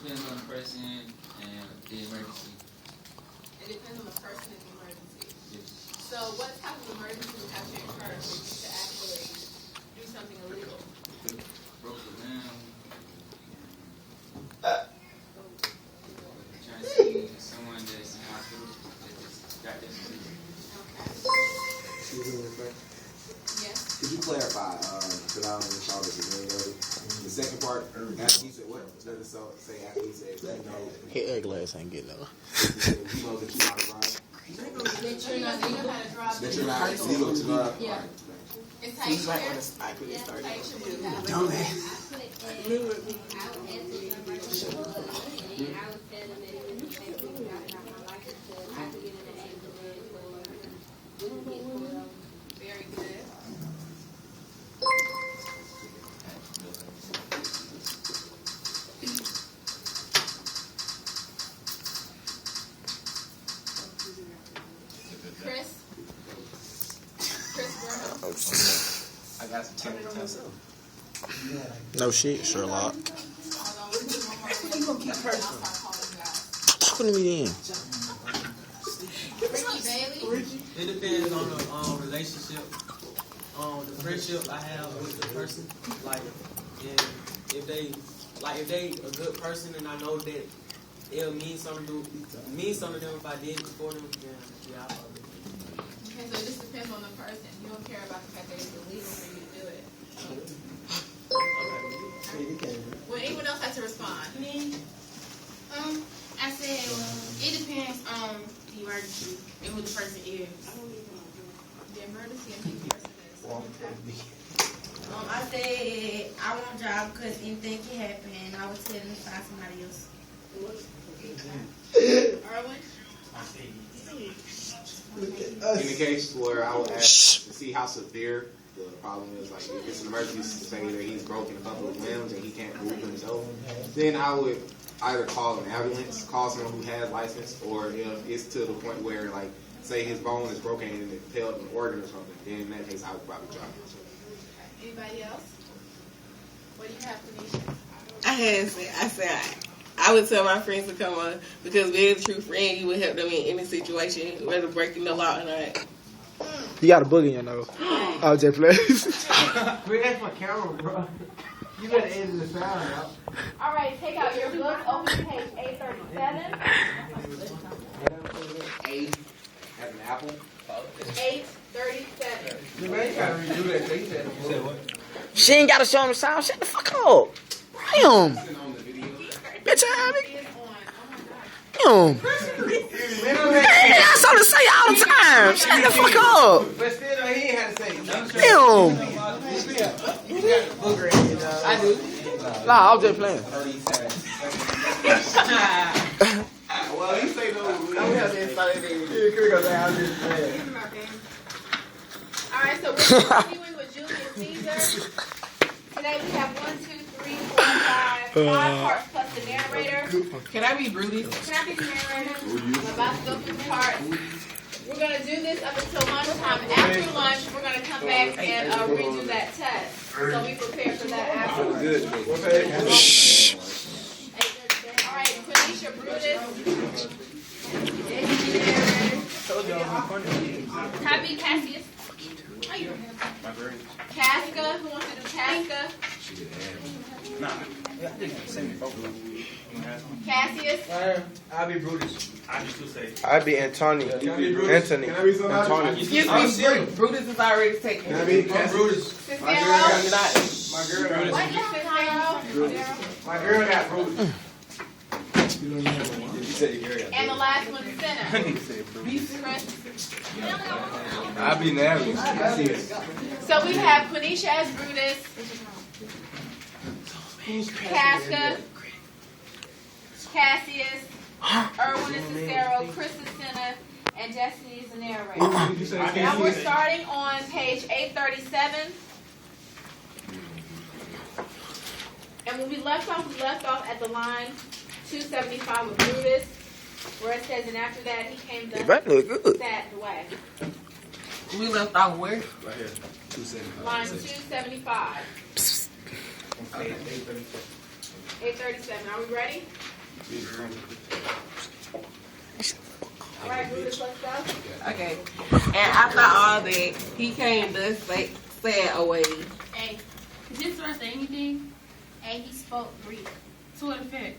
depends on the person and the emergency. It depends on the person and the emergency. Yes. So what type of emergency would have to occur for you to actually do something illegal? Broke the limb. Trying to see someone that's in the hospital that's got this disease. Okay. Yes. Could you clarify, because I don't even saw this again, the second part, after he said, what does it say after he said, you know, His glass ain't getting up. you know that you know how to drive? That you're not legal how to drive. That you're not legal to drive? Yeah. It's Taisha here. Taisha, what do you have? Very good. Chris Brown. I got some tests. No shit, Sherlock. Hold on, we'll do one more question, and I'll start calling you out. Put me in. Ricky Bailey. It depends on the relationship, the friendship I have with the person. Like, and if they a good person, and I know that it'll mean something to them if I did it for them. Then yeah, I'll probably. Okay, so it just depends on the person. You don't care about the fact that it's illegal for you to do it. Would anyone else like to respond? Me? I said it depends on the emergency and who the person is. The emergency and who the person is. I said I won't drive because anything can happen, and I would tell them to find somebody else. Erwin? In the case where I would ask to see how severe the problem is, like if it's an emergency, say that he's broken a couple of limbs and he can't move himself, then I would either call an ambulance, call someone who has license, or if it's to the point where, like, say his bone is broken and it failed an organ or something, then in that case I would probably drive myself. Anybody else? What do you have, Tanisha? I said I would tell my friends to come on because being a true friend, you would help them in any situation, whether breaking the law or not. You got a boogie in your nose. Oh, Jay Flash. Wait, that's my camera, bro. You gotta edit the sound out. All right, take out your book, open page 837. 8 as an apple. 837. You may try to redo that. They said what? She ain't got to show him the sound. Shut the fuck up. Damn. On the video. Bitch, It is on. damn. Man, I got something to say all the time. Shut the fuck up. But still, he ain't had to say it. Damn. You got the booger in you, dog. I do. Nah, I was just playing. Well, you say no. I'm gonna just start it in. Here goes that. I'm just playing. All right, so we're continuing with Julius Caesar. Today we have 1, 2, 3, 4, 5 parts plus the narrator. Can I be Brutus? Can I be the narrator? I'm about to go through the parts. We're going to do this up until lunchtime. After lunch, we're going to come back and redo that test. So be prepared for that afterwards. All right, Tanisha, Brutus. Happy Cassius. Casca, who wants to do Casca? Cassius. I'll be Brutus. I'd be Antonio. Anthony. Antonio. Excuse me, Brutus is already taken. Can I be Brutus? Cicero. My girl got Brutus. And the last one, Senna. Chris. I'll be Natalie. So we have Quenisha as Brutus, Casca, Cassius, Erwin is Cicero, Chris is Senna, and Destiny is the narrator. Now we're starting on page 837. And when we left off at the line 275 with Brutus, where it says, and after that he came to That look good. that way. We left off where? Right here. 275. Line 275. 837. Are we ready? All right, Brutus, let's go. Okay. And after all that, he came thus sad away. Hey, did this sir say anything? Hey, he spoke Greek. To what effect?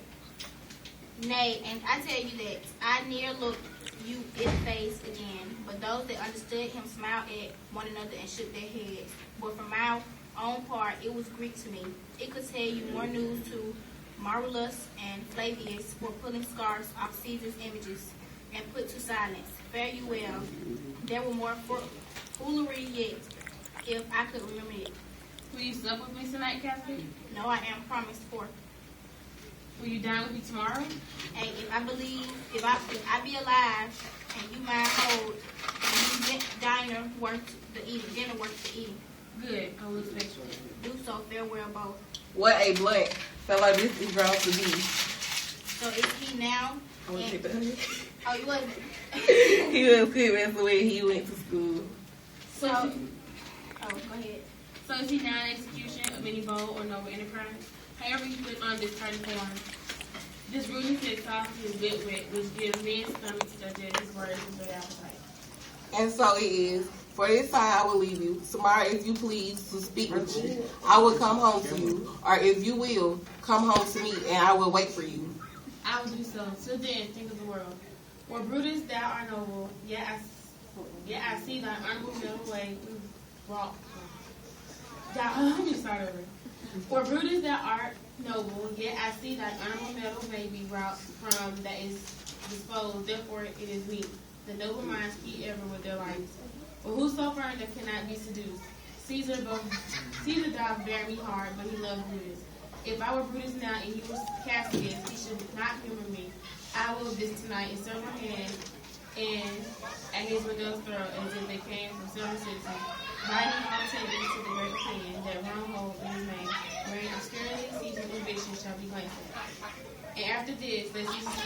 Nay, and I tell you that I near looked you in the face again, but those that understood him smiled at one another and shook their heads. But for my own part, it was Greek to me. It could tell you more news to Marulus and Flavius for pulling scars off Caesar's images and put to silence. Fare you well. There were more foolery yet, if I could remember it. Will you sup with me tonight, Captain? No, I am promised for. Will you dine with me tomorrow? Hey, if I be alive and you mind hold, and you dinner worth the eating, dinner worth the eating. Good. I will expect you. Do so, farewell both. What a blunt. Felt like this is grown to be. So is he now? I want to take the hood. Oh, you wasn't. He was good messing with. He went to school. So, oh, go ahead. So is he now in execution of any bold or noble enterprise? However, he put on this turning form. This rudeness to exhaust his wit which gives men's stomach to digest his words and their appetite. And so it is. For this time I will leave you. Tomorrow, if you please to speak with you, I will come home to you. Or if you will, come home to me, and I will wait for you. I will do so. Till then, think of the world. For Brutus, thou art noble, yet I see thy honorable middle way wrought. Let me start over. For Brutus, thou art noble, yet I see thy honorable middle may be wrought from that is disposed. Therefore, it is weak. The noble minds keep ever with their lives. For whoso firm that cannot be seduced. Caesar doth bear me hard, but he loved Brutus. If I were Brutus now and he was Cassius, he should not humor me. I will this tonight and serve my hand and at his widow's throat as if they came from several citizens, binding all tenders to the great opinion that Rome hold in his name, wherein obscurity, season, and vision shall be glanced at. And after this, let Jesus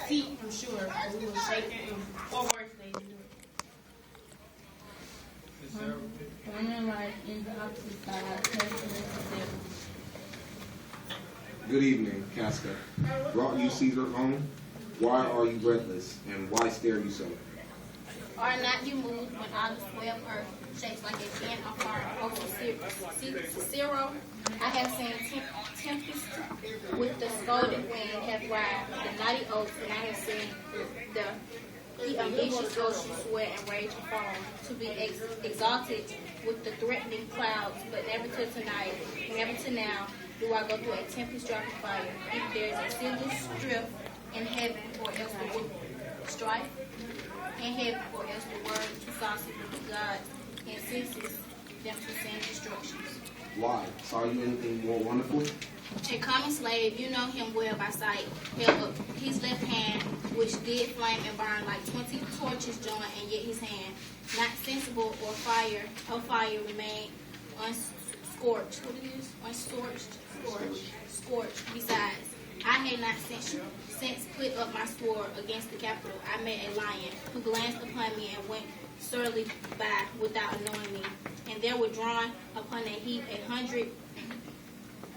seek from sure, for we will shake him or worse days endure. Women life in the opposite side, Good evening, Casca. Brought you Caesar home? Why are you breathless, and why stare you so? Are not you moved when all the swell of earth shakes like a can of fire over Cicero? I have seen tempest with the scolding wind have rived the naughty oaks, and I have seen the ambitious ocean sweat and rage and foam to be exalted with the threatening clouds, but never till tonight, never till now, do I go through a tempest dropping fire. If there is a single strip in heaven, or else the word strife in heaven, or else the word too saucy with the gods, and ceases them to send instructions. Why? Saw you anything more wonderful? A common slave, you know him well by sight, held up his left hand, which did flame and burn like 20 torches joined, and yet his hand, not sensible or fire, remained unscorched. What it is? Scorched. Besides, I had not since put up my sword against the capital. I met a lion who glanced upon me and went surly by without knowing me, and there were drawn upon a heap 100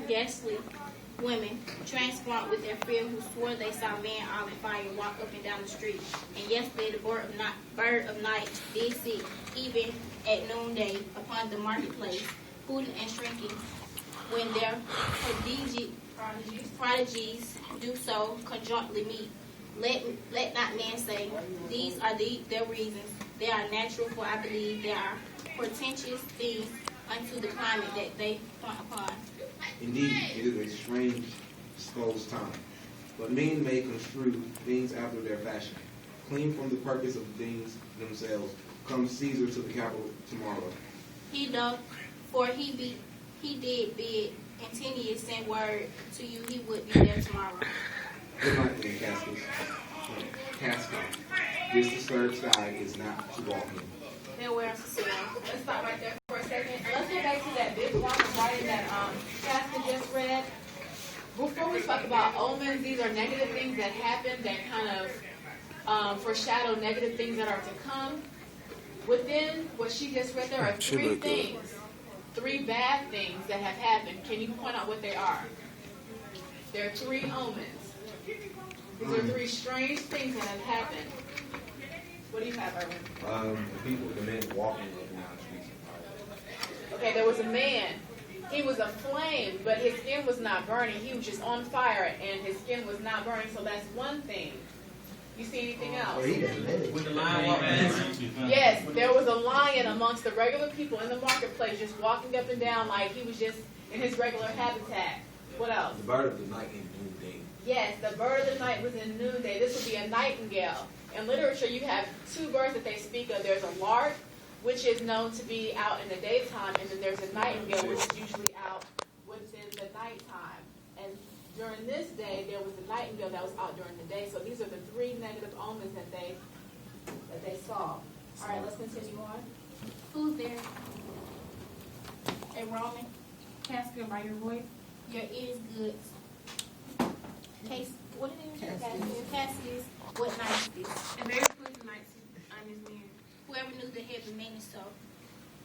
ghastly women, transformed with their fear, who swore they saw men all in fire walk up and down the street. And yesterday the bird of night did sit, even at noonday, upon the marketplace, hooting and shrinking, when their prodigies do so conjointly meet. Let not man say, these are their reasons. They are natural, for I believe they are portentous things unto the climate that they point upon. Indeed, it is a strange, disclosed time. But men may construe things after their fashion. Clean from the purpose of things themselves, comes Caesar to the capital tomorrow. He doth, for he did bid Antonius send word to you he would be there tomorrow. Good night, then, Casca. This disturbed sky is not to walk in. Farewell, Cicero. Let's stop right there for a second. Let's get back to that big block of writing that Casca just read. Before we talk about omens, these are negative things that happen that kind of foreshadow negative things that are to come. Within what she just read, there are three things, three bad things that have happened. Can you point out what they are? There are three omens. These are three strange things that have happened. What do you have, Irwin? The men walking up and down the streets. Okay, there was a man. He was aflame, but his skin was not burning. He was just on fire, and his skin was not burning. So that's one thing. You see anything else? With the lion walking past. Yes, there was a lion amongst the regular people in the marketplace, just walking up and down like he was just in his regular habitat. What else? The bird of the night in noonday. Yes, the bird of the night was in noonday. This would be a nightingale. In literature, you have two birds that they speak of. There's a lark, which is known to be out in the daytime, and then there's a nightingale, which is usually out within the nighttime. And during this day, there was a nightingale that was out during the day. So these are the three negative omens that they saw. All right, let's continue on. Who's there? A Roman. Casca by your voice. Your ear is good. Case. What it is? Cassius. What night is this? And very pleasant nights on his man. Whoever knew the heaven made it so.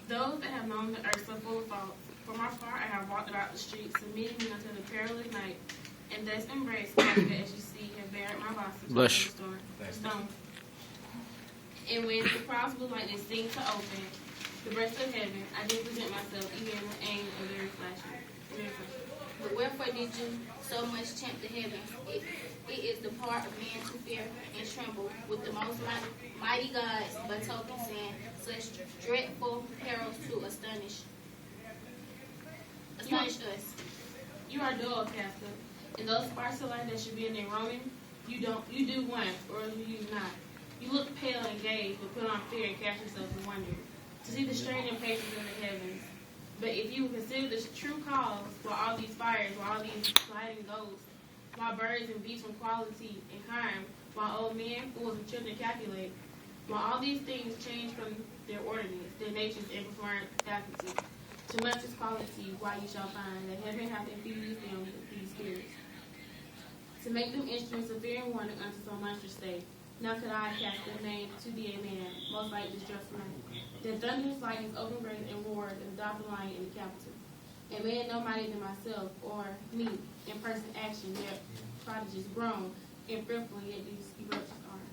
Those that have known the earth so full of faults. From afar I have walked about the streets, submitting me unto the perilous night, and thus embraced Casca, as you see, have buried my bosses Blush. stone. And when the clouds blew like they seemed to open the breast of heaven, I did present myself, even in the aim of their flashing. But wherefore did you so much tempt the heavens? It is the part of man to fear and tremble with the most mighty gods, but token saying such dreadful perils to astonish us. You are dull, Casca, and those sparks of light that should be in a Roman, you do one, or you do not. You look pale and gay, but put on fear and cast yourself in wonder, to see the strange impatience of the heavens. But if you consider the true cause for all these fires, for all these sliding ghosts, while birds and beasts from quality and kind, while old men, fools, and children calculate, while all these things change from their ordinance, their natures, and preferred faculty, to much is quality, why you shall find that heaven hath infused them with these spirits, to make them instruments of fear and wonder unto so monstrous state. Now could I cast the name to be a man, most like this just night, that thunderous lightnings open great and roared and adopt the lion in the capital. A man no mightier than myself, or me, in person action, yet prodigies grown, and fearful, yet these eruptions are.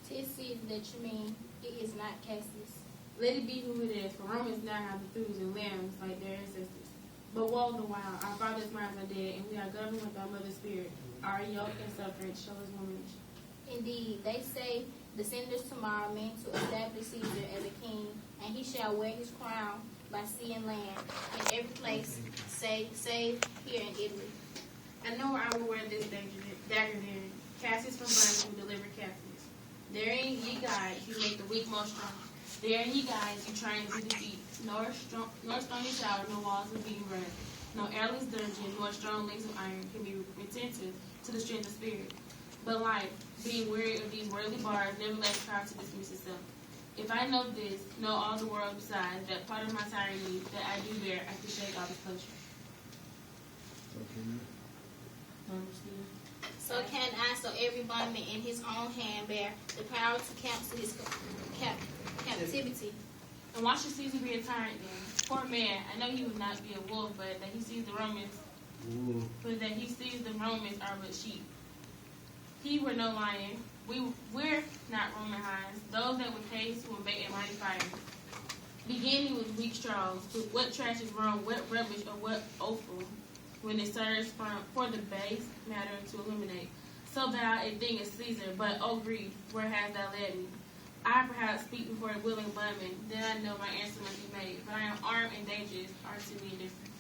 'Tis season that you mean, it is not Cassius. Let it be who it is, for Romans now have the thews and lambs like their ancestors. But woe the while, our fathers' minds are dead, and we are governed with our mother's spirit. Our yoke and suffering show us womanish. Indeed, they say descendants tomorrow meant to establish Caesar as a king, and he shall wear his crown by sea and land, in every place, save here in Italy. I know where I will wear this dagger then. Cassius from Burns who delivered Cassius. Therein ye guides, you make the weak most strong. Therein ye guides, you train to defeat. Nor stony tower, no walls of being burned. No airless dungeon, nor strong links of iron can be retentive to the strength of spirit. But life, being weary of these worldly bars, nevertheless tries to dismiss itself. If I know this, know all the world besides, that part of my tyranny that I do bear, I can shake all this pleasure. So can I, so every bondman in his own hand bear the power to cancel his captivity. And why should Caesar be a tyrant then? Poor man, I know he would not be a wolf, but that he sees the Romans, are but sheep. He were no lion. We're not Roman hinds. Those that were cased to abate a mighty fire. Beginning with weak straws, with what trash is wrong, what rubbish, or what offal, when it serves for the base matter to illuminate. So thou a thing is Caesar, but oh grief, where hast thou led me? I perhaps speak before a willing bondman, then I know my answer must be made. But I am armed and dangerous, are to me indifferent.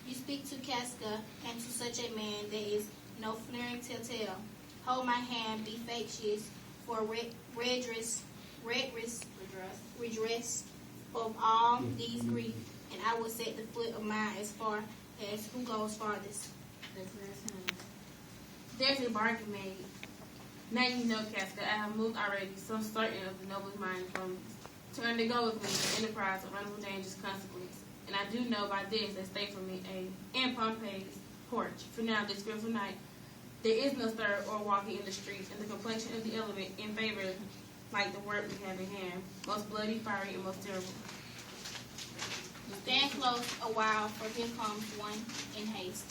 You speak to Casca, and to such a man there is no flaring telltale. Hold my hand, be facetious, for redress of all these grief, and I will set the foot of mine as far as who goes farthest. There's a bargain made. Now you know, Casca, I have moved already, so certain of the noblest mind from to undergo with me the enterprise of unable dangerous consequence. And I do know by this that stay for me in Pompey's porch. For now, this fearful night, there is no stir or walking in the streets, and the complexion of the element in favor, like the work we have in hand, most bloody, fiery, and most terrible. Stand close a while, for here comes one in haste.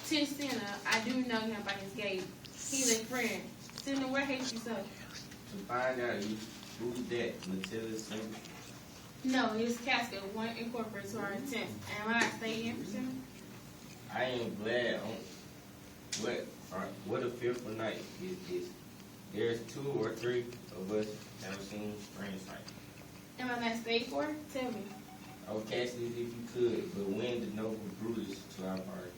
'Tis Senna, I do know him by his gait. He's a friend. Sidney, where hate you so? To find out who that Matilda Singer. No, his casket won't incorporate to our intent. And when I stay in for Sidney, I am glad on what a fearful night is this. There's 2 or 3 of us that have seen strange sights. am I not stayed for? Tell me. I would cast it if you could, but when the noble Brutus to our party.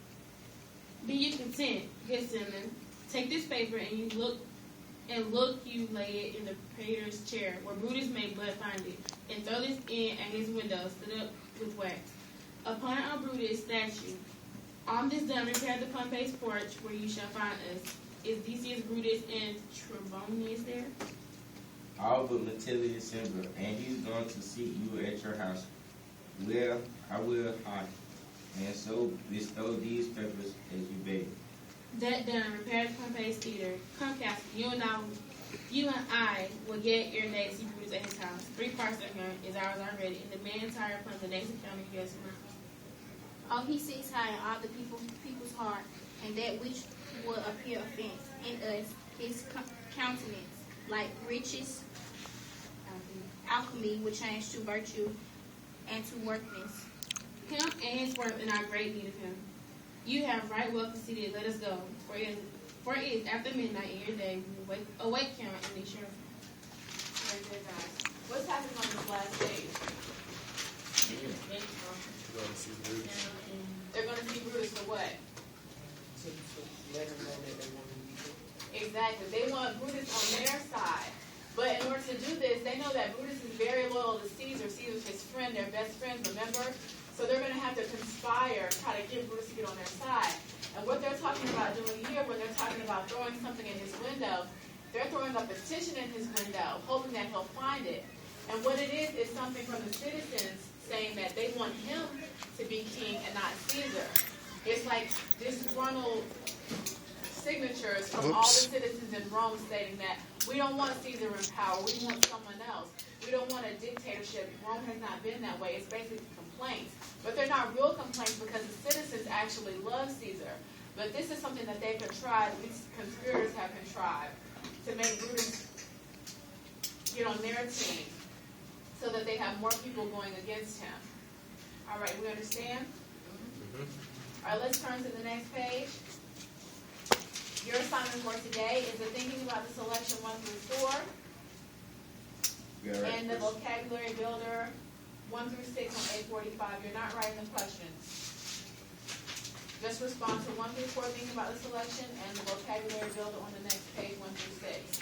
Be you content, good Simon. Take this paper and you lay it in the praetor's chair, where Brutus may but find it, and throw this in at his window, stood up with wax. Upon our Brutus statue, on this done, repair the Pompey's porch, where you shall find us. Is Decius, Brutus, and Trebonius there? All but Matilda Singer, and he's going to seek you at your house. Well, I will hide, and so bestow these papers as you beg. That done, repair the Pompey's theater. Come, Casper, you and I will get your day to see Brutus at his house. 3 parts of him is ours already, and the man entire upon the next encounter you has around. Oh, he sits high in all the people's heart, and that which will appear offense in us, his countenance, like riches, alchemy, will change to virtue and to workness. Him and his work in our great need of him. You have right well conceded, let us go. For it is after midnight in your day, we will awake him and be sure. Very good, guys. What's happening on this last stage? They're going to see Brutus for what? Let them know that they want to be good. Exactly. They want Brutus on their side. But in order to do this, they know that Brutus is very loyal to Caesar. Caesar's his friend, their best friends, remember? So they're going to have to conspire, try to get Brutus to get on their side. And what they're talking about doing here, when they're talking about throwing something in his window, they're throwing a petition in his window, hoping that he'll find it. And what it is something from the citizens saying that they want him to be king and not Caesar. It's like disgruntled signatures from all the citizens in Rome stating that we don't want Caesar in power, we want someone else. We don't want a dictatorship. Rome has not been that way. It's basically complaints. But they're not real complaints because the citizens actually love Caesar. But this is something that they've contrived, these conspirators have contrived, to make Brutus get on their team so that they have more people going against him. All right, we understand? All right, let's turn to the next page. Your assignment for today is the thinking about the selection 1 through 4 and the vocabulary builder 1 through 6 on A45. You're not writing the questions. Just respond to 1 through 4, thinking about the selection, and the vocabulary builder on the next page 1 through 6.